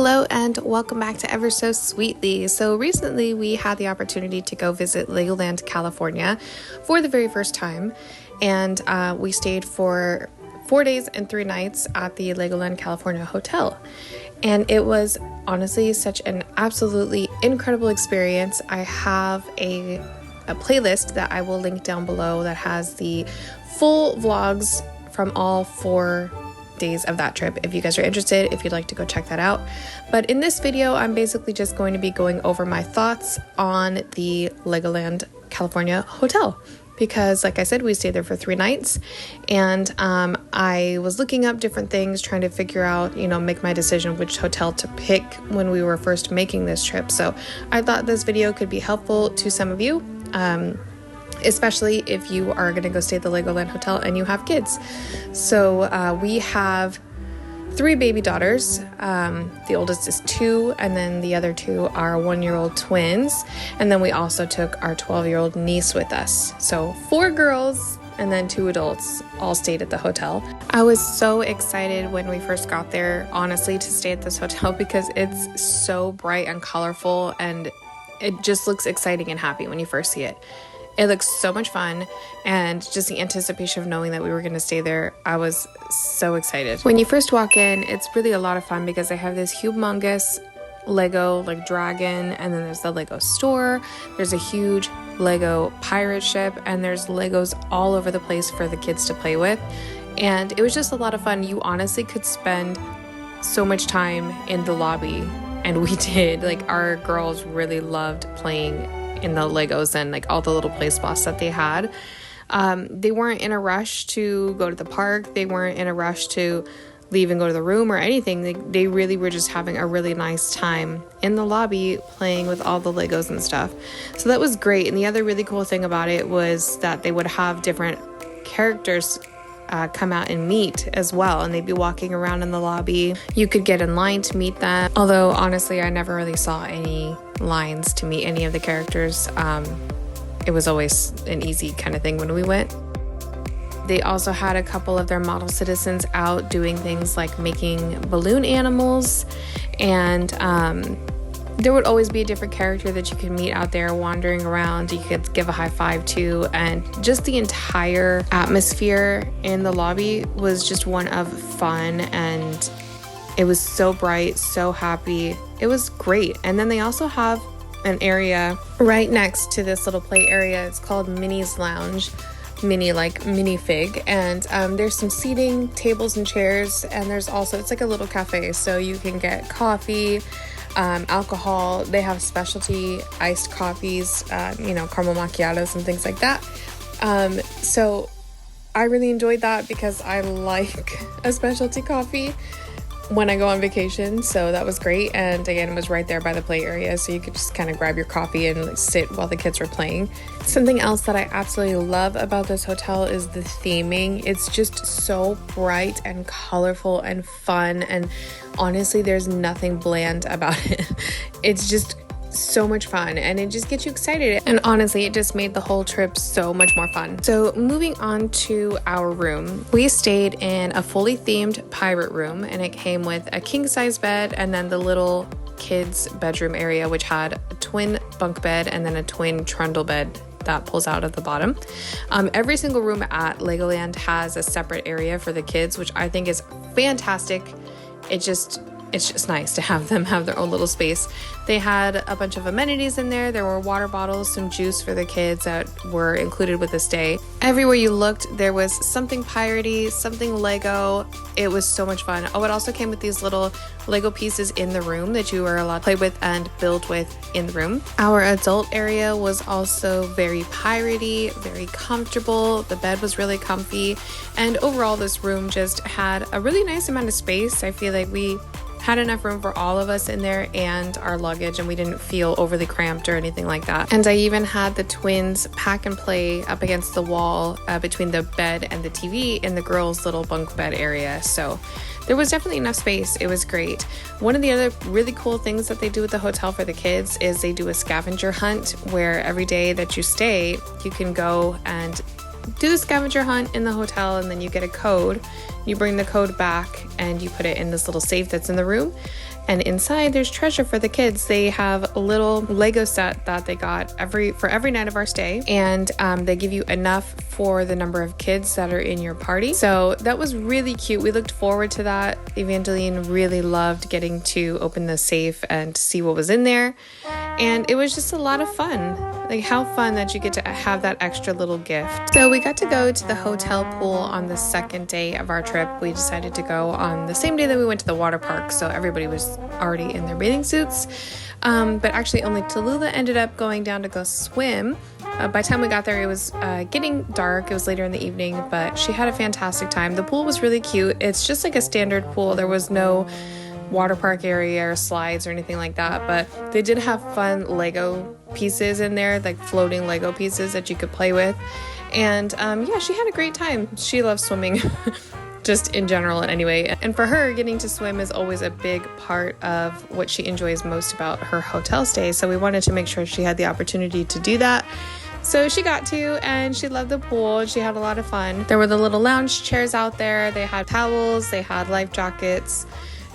Hello and welcome back to Ever So Sweetly. So recently we had the opportunity to go visit Legoland California for the very first time, and we stayed for 4 days and 3 nights at the Legoland California Hotel. And it was honestly such an absolutely incredible experience. I have a playlist that I will link down below that has the full vlogs from all 4 days of that trip if you guys are interested, if you'd like to go check that out. But in this video, I'm basically just going to be going over my thoughts on the Legoland California Hotel, because like I said, we stayed there for 3 nights, and I was looking up different things, trying to figure out, make my decision which hotel to pick when we were first making this trip. So I thought this video could be helpful to some of you, especially if you are going to go stay at the Legoland Hotel and you have kids. So we have 3 baby daughters. The oldest is 2, and then the other 2 are 1-year-old twins. And then we also took our 12-year-old niece with us. So 4 girls and then 2 adults all stayed at the hotel. I was so excited when we first got there, honestly, to stay at this hotel because it's so bright and colorful, and it just looks exciting and happy when you first see it. It looks so much fun, and just the anticipation of knowing that we were going to stay there, I was so excited. When you first walk in, it's really a lot of fun because they have this humongous Lego dragon, and then there's the Lego store. There's a huge Lego pirate ship, and there's Legos all over the place for the kids to play with. And it was just a lot of fun. You honestly could spend so much time in the lobby, and we did. Our girls really loved playing in the Legos and all the little play spots that they had. They weren't in a rush to go to the park. They weren't in a rush to leave and go to the room or anything. They really were just having a really nice time in the lobby playing with all the Legos and stuff. So that was great. And the other really cool thing about it was that they would have different characters come out and meet as well, and they'd be walking around in the lobby. You could get in line to meet them, although honestly I never really saw any lines to meet any of the characters. It was always an easy kind of thing when we went. They also had a couple of their model citizens out doing things like making balloon animals, and there would always be a different character that you could meet out there wandering around. You could give a high five to, and just the entire atmosphere in the lobby was just one of fun, and it was so bright, so happy. It was great. And then they also have an area right next to this little play area. It's called Minnie's Lounge. Mini minifig, and there's some seating, tables and chairs, and there's also, it's like a little cafe, so you can get coffee, alcohol. They have specialty iced coffees, caramel macchiatos and things like that. So I really enjoyed that because I like a specialty coffee when I go on vacation, so that was great. And again, it was right there by the play area, so you could just kind of grab your coffee and sit while the kids were playing. Something else that I absolutely love about this hotel is the theming. It's just so bright and colorful and fun, and honestly, there's nothing bland about it. It's just so much fun, and it just gets you excited, and honestly it just made the whole trip so much more fun. So moving on to our room, we stayed in a fully themed pirate room, and it came with a king-size bed and then the little kids bedroom area, which had a twin bunk bed and then a twin trundle bed that pulls out at the bottom. Every single room at Legoland has a separate area for the kids, which I think is fantastic. It's just nice to have them have their own little space. They had a bunch of amenities in there. There were water bottles, some juice for the kids that were included with the stay. Everywhere you looked, there was something piratey, something Lego. It was so much fun. Oh, it also came with these little Lego pieces in the room that you were allowed to play with and build with in the room. Our adult area was also very piratey, very comfortable. The bed was really comfy, and overall this room just had a really nice amount of space. I feel like we had enough room for all of us in there and our luggage, and we didn't feel overly cramped or anything like that. And I even had the twins pack and play up against the wall between the bed and the TV in the girls' little bunk bed area. So there was definitely enough space. It was great. One of the other really cool things that they do at the hotel for the kids is they do a scavenger hunt, where every day that you stay, you can go and do the scavenger hunt in the hotel, and then you get a code. You bring the code back and you put it in this little safe that's in the room, And inside there's treasure for the kids. They have a little Lego set that they got for every night of our stay, and they give you enough for the number of kids that are in your party. So that was really cute. We looked forward to that. Evangeline really loved getting to open the safe and see what was in there. And it was just a lot of fun. Like, how fun that you get to have that extra little gift. So we got to go to the hotel pool on the second day of our trip. We decided to go on the same day that we went to the water park, so everybody was already in their bathing suits. But actually only Tallulah ended up going down to go swim. By the time we got there, it was getting dark. It was later in the evening, but she had a fantastic time. The pool was really cute. It's just like a standard pool. There was no water park area or slides or anything like that, but they did have fun Lego pieces in there, like floating Lego pieces that you could play with. And yeah, she had a great time. She loves swimming just in general and anyway. And for her, getting to swim is always a big part of what she enjoys most about her hotel stay. So we wanted to make sure she had the opportunity to do that. So she got to, and she loved the pool. She had a lot of fun. There were the little lounge chairs out there. They had towels, they had life jackets.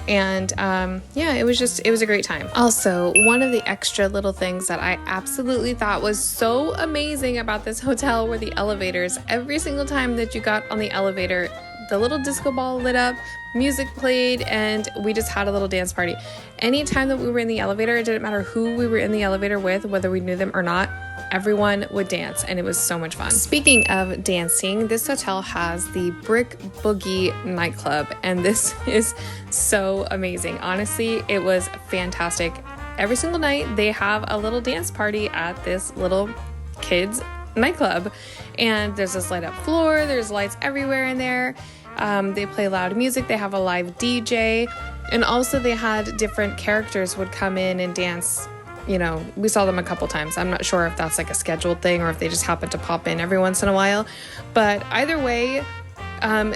And yeah, it was a great time. Also, one of the extra little things that I absolutely thought was so amazing about this hotel were the elevators. Every single time that you got on the elevator, the little disco ball lit up, music played, and we just had a little dance party. Anytime that we were in the elevator, it didn't matter who we were in the elevator with, whether we knew them or not, everyone would dance, and it was so much fun. Speaking of dancing, this hotel has the Brick Boogie Nightclub, and this is so amazing. Honestly, it was fantastic. Every single night, they have a little dance party at this little kids nightclub, and there's this light up floor, there's lights everywhere in there. They play loud music, they have a live DJ, and also they had different characters would come in and dance. You know, we saw them a couple times. I'm not sure if that's like a scheduled thing or if they just happen to pop in every once in a while. But either way,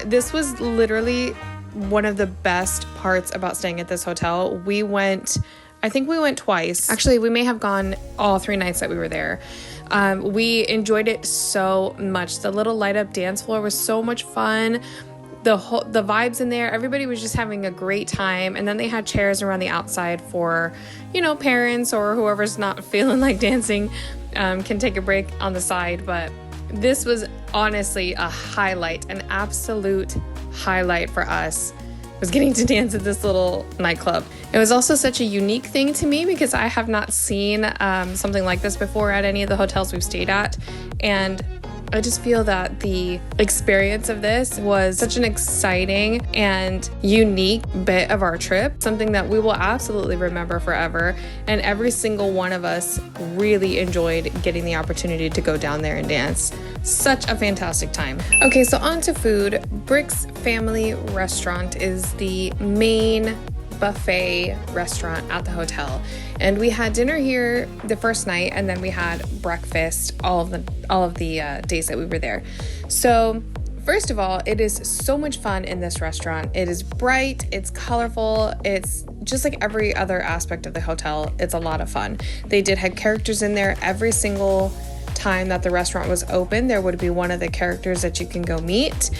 this was literally one of the best parts about staying at this hotel. I think we went twice. Actually, we may have gone all 3 nights that we were there. We enjoyed it so much. The little light up dance floor was so much fun. The vibes in there, everybody was just having a great time. And then they had chairs around the outside for, you know, parents or whoever's not feeling like dancing can take a break on the side. But this was honestly a highlight, an absolute highlight for us, was getting to dance at this little nightclub. It was also such a unique thing to me because I have not seen something like this before at any of the hotels we've stayed at. And I just feel that the experience of this was such an exciting and unique bit of our trip, something that we will absolutely remember forever. And every single one of us really enjoyed getting the opportunity to go down there and dance. Such a fantastic time. Okay, so on to food. Brick's Family Restaurant is the main buffet restaurant at the hotel, and we had dinner here the first night, and then we had breakfast all of the days that we were there. So first of all, it is so much fun in this restaurant. It is bright, it's colorful, it's just like every other aspect of the hotel. It's a lot of fun. They did have characters in there. Every single time that the restaurant was open, there would be one of the characters that you can go meet.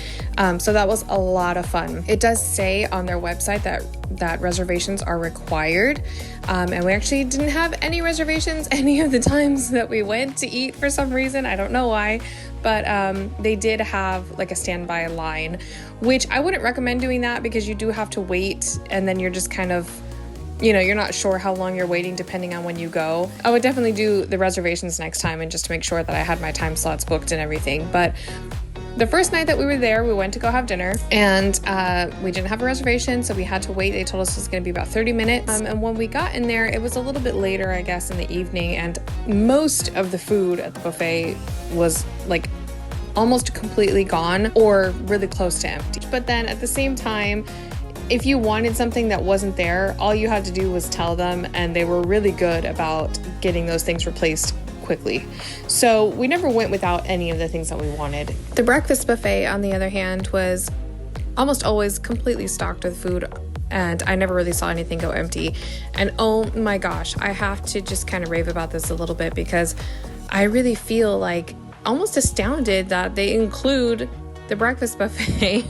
So that was a lot of fun. It does say on their website that reservations are required. And we actually didn't have any reservations any of the times that we went to eat for some reason. I don't know why. But they did have like a standby line, which I wouldn't recommend doing that because you do have to wait, and then you're just kind of, you know, you're not sure how long you're waiting depending on when you go. I would definitely do the reservations next time, and just to make sure that I had my time slots booked and everything. But the first night that we were there, we went to go have dinner, and we didn't have a reservation, so we had to wait. They told us it was going to be about 30 minutes. And when we got in there, it was a little bit later, I guess, in the evening, and most of the food at the buffet was like almost completely gone or really close to empty. But then at the same time, if you wanted something that wasn't there, all you had to do was tell them, and they were really good about getting those things replaced quickly. So we never went without any of the things that we wanted. The breakfast buffet, on the other hand, was almost always completely stocked with food, and I never really saw anything go empty. And oh my gosh, I have to just kind of rave about this a little bit because I really feel like almost astounded that they include the breakfast buffet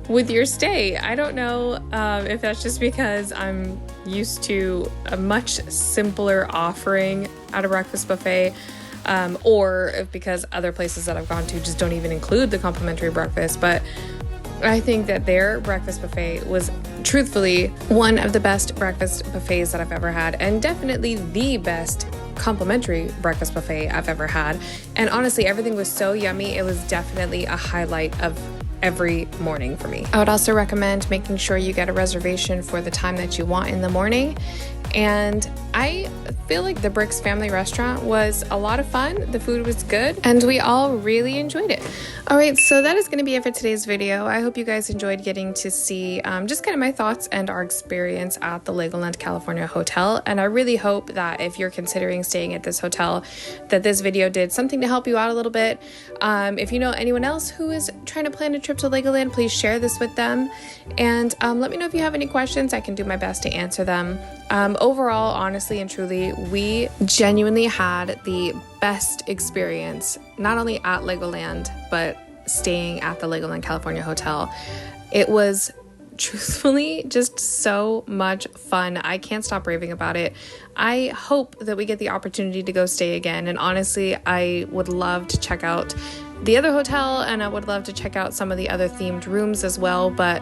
with your stay. I don't know if that's just because I'm used to a much simpler offering at a breakfast buffet, or because other places that I've gone to just don't even include the complimentary breakfast. But I think that their breakfast buffet was truthfully one of the best breakfast buffets that I've ever had, and definitely the best complimentary breakfast buffet I've ever had. And honestly, everything was so yummy. It was definitely a highlight of every morning for me. I would also recommend making sure you get a reservation for the time that you want in the morning. And I feel like the Bricks Family Restaurant was a lot of fun. The food was good and we all really enjoyed it. All right, so that is going to be it for today's video. I hope you guys enjoyed getting to see just kind of my thoughts and our experience at the Legoland California Hotel. And I really hope that if you're considering staying at this hotel, that this video did something to help you out a little bit. If you know anyone else who is trying to plan a trip to Legoland, please share this with them. And let me know if you have any questions. I can do my best to answer them. Overall, honestly and truly, we genuinely had the best experience, not only at Legoland, but staying at the Legoland California Hotel. It was truthfully just so much fun. I can't stop raving about it. I hope that we get the opportunity to go stay again. And honestly, I would love to check out the other hotel, and I would love to check out some of the other themed rooms as well. But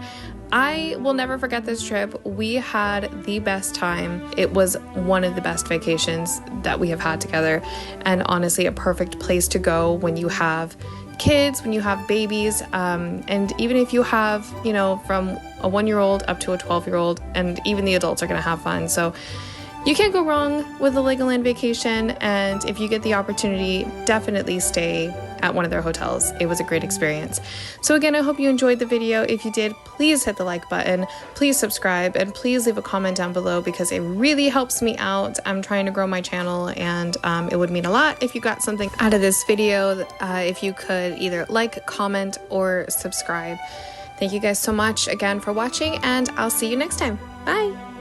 I will never forget this trip. We had the best time. It was one of the best vacations that we have had together, and honestly a perfect place to go when you have kids, when you have babies, and even if you have, you know, from a 1-year-old up to a 12-year-old, and even the adults are going to have fun. So you can't go wrong with a Legoland vacation, and if you get the opportunity, definitely stay at one of their hotels. It was a great experience. So again, I hope you enjoyed the video. If you did, please hit the like button, please subscribe, and please leave a comment down below because it really helps me out. I'm trying to grow my channel, and it would mean a lot if you got something out of this video. If you could either like, comment, or subscribe. Thank you guys so much again for watching, and I'll see you next time. Bye!